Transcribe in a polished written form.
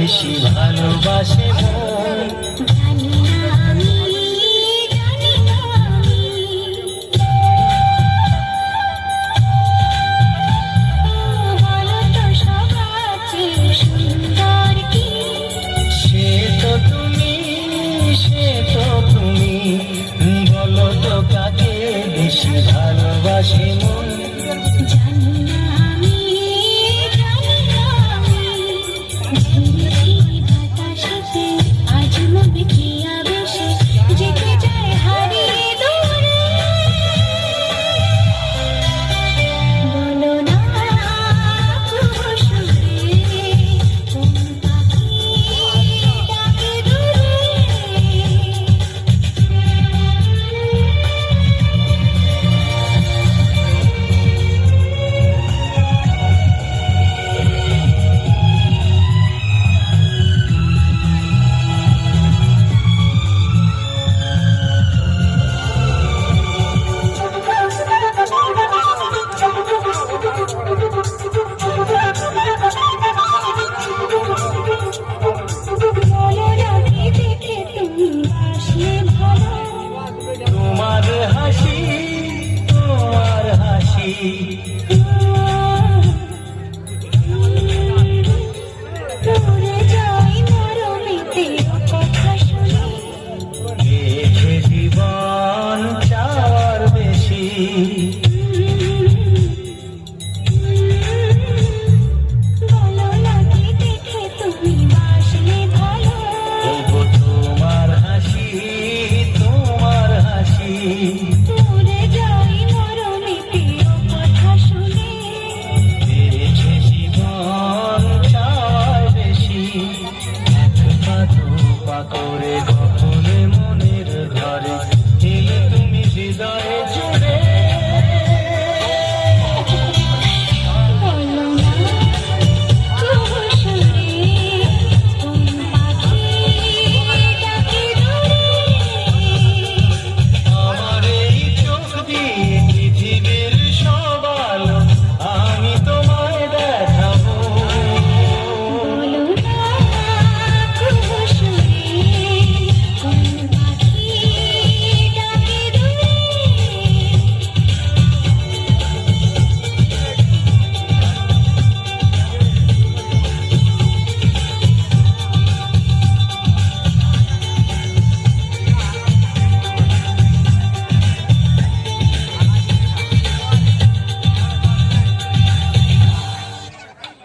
বেশি ভালোবাসে মন। জানি না আমি, জানি না আমি, বলো তো সবার চেয়ে সুন্দর কি? সে তো তুমি, সে তো তুমি, বলো তো কাকে বেশি ভালোবাসে মন। জানি না আমি, জানি না আমি, ঝিরিঝিরি বাতাসেতে আজ মন কি আবেশে যেতে যায় হারিয়ে দূরে। বলো না তবু সুরে কোন পাখি ডাকে দূরে। তোমার হাসি, তোমার হাসি, দেখে জীবন চাওয়ার বেশি। ওগো তোমার হাসি, তোমার হাসি, দেখে জীবন চাওয়ার বেশি। এক পা দু পা করে